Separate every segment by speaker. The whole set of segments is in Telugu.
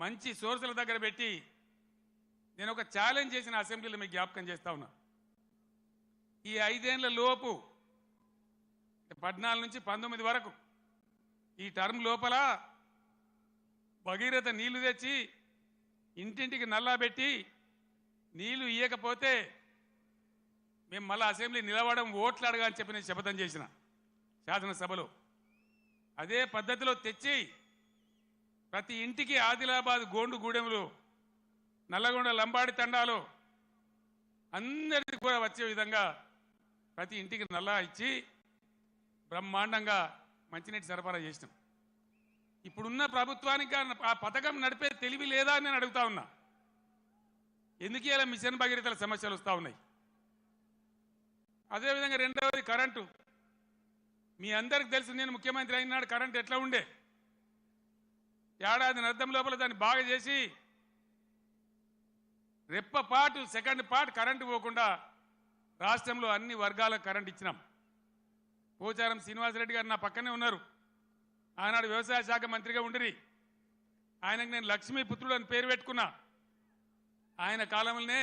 Speaker 1: మంచి సోర్సుల దగ్గర పెట్టి నేను ఒక ఛాలెంజ్ చేసిన అసెంబ్లీలో మీకు జ్ఞాపకం చేస్తా ఉన్నా. ఈ 5 ఏళ్ల లోపు 14 నుంచి 19 వరకు ఈ టర్మ్ లోపల భగీరథ నీళ్లు తెచ్చి ఇంటింటికి నల్లా పెట్టి నీళ్లు ఇయ్యకపోతే మేము మళ్ళీ అసెంబ్లీ నిలవడం ఓట్లు అడగా అని చెప్పి నేను శపథం చేసిన శాసనసభలో. అదే పద్ధతిలో తెచ్చి ప్రతి ఇంటికి ఆదిలాబాద్ గోండుగూడెంలో నల్లగొండ లంబాడి తండాలో అందరికీ కూడా వచ్చే విధంగా ప్రతి ఇంటికి నల్లా ఇచ్చి బ్రహ్మాండంగా మంచినీటి సరఫరా చేసినాం. ఇప్పుడున్న ప్రభుత్వానికి ఆ పథకం నడిపే తెలివి లేదా అని నేను అడుగుతా ఉన్నా. ఎందుకు ఇలా మిషన్ భగీరథల సమస్యలు వస్తూ ఉన్నాయి? అదేవిధంగా రెండవది కరెంటు. మీ అందరికి తెలుసు, నేను ముఖ్యమంత్రి అయినాడు కరెంటు ఎట్లా ఉండే. ఏడాది అర్థం లోపల దాన్ని బాగా చేసి రెప్పపాటు సెకండ్ పార్ట్ కరెంటు పోకుండా రాష్ట్రంలో అన్ని వర్గాలకు కరెంట్ ఇచ్చినాం. పోచారం శ్రీనివాసరెడ్డి గారు నా పక్కనే ఉన్నారు. ఆనాడు వ్యవసాయ శాఖ మంత్రిగా ఉండిరి. ఆయనకు నేను లక్ష్మీపుత్రుడు అని పేరు పెట్టుకున్నా. ఆయన కాలంలోనే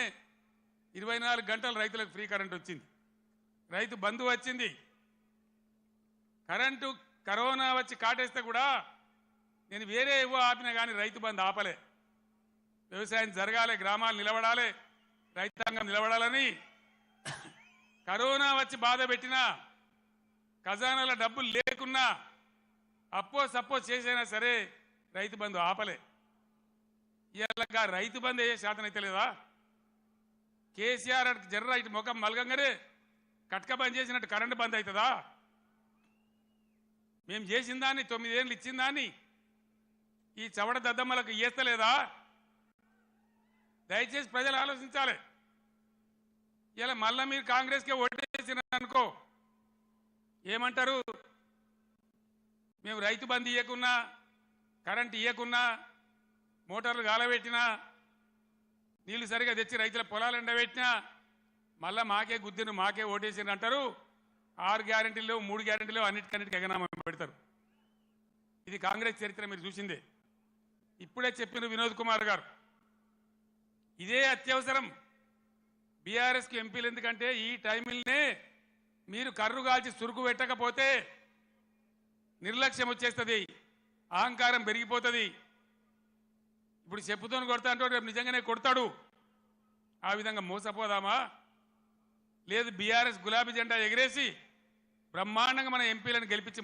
Speaker 1: 24 గంటలు రైతులకు ఫ్రీ కరెంట్ వచ్చింది, రైతు బంధు వచ్చింది. కరెంటు కరోనా వచ్చి కాటేస్తే కూడా నేను వేరే ఏవో ఆపినా కానీ రైతు బంధు ఆపలే. వ్యవసాయం జరగాలి, గ్రామాలు నిలబడాలి, రైతాంగం నిలబడాలని కరోనా వచ్చి బాధ పెట్టినా, ఖజానాల డబ్బులు లేకున్నా, అప్పో సప్పో చేసైనా సరే రైతు బంధు ఆపలే. ఇలా రైతు బంధు ఏ శాతం అయితే లేదా? కేసీఆర్ జర్ర ఇటు ముఖం మలగంగానే కట్క బంద్ చేసినట్టు కరెంటు బంద్ అవుతుందా? మేము చేసిన దాన్ని 9 ఏళ్ళు ఇచ్చిన దాన్ని ఈ చవడ దద్దమ్మలకు ఇయ్యలేదా? దయచేసి ప్రజలు ఆలోచించాలి. ఇలా మళ్ళా మీరు కాంగ్రెస్కే ఓటేసిన అనుకో ఏమంటారు? మేము రైతు బంధు ఇవ్వకున్నా, కరెంట్ ఇవ్వకున్నా, మోటార్లు గాలబెట్టినా, నీళ్లు సరిగా తెచ్చి రైతుల పొలాలు ఎండబెట్టినా మళ్ళా మాకే గుద్దిను, మాకే ఓటేసిన అంటారు. 6 గ్యారెంటీలు 3 గ్యారెంటీలు అన్నిటికన్నిటికి ఎగనామం పెడతారు. ఇది కాంగ్రెస్ చరిత్ర మీరు చూసిందే. ఇప్పుడే చెప్పిన వినోద్ కుమార్ గారు ఇదే అత్యవసరం బీఆర్ఎస్కి ఎంపీలు. ఎందుకంటే ఈ టైంలోనే మీరు కర్రు కాల్చి సురుకు పెట్టకపోతే నిర్లక్ష్యం వచ్చేస్తుంది, అహంకారం పెరిగిపోతుంది. ఇప్పుడు చెప్పుతో కొడతా అంటే రేపు నిజంగానే కొడతాడు. ఆ విధంగా మోసపోదామా? లేదు బీఆర్ఎస్ గులాబీ జెండా ఎగిరేసి బ్రహ్మాండంగా మన ఎంపీలను గెలిపించి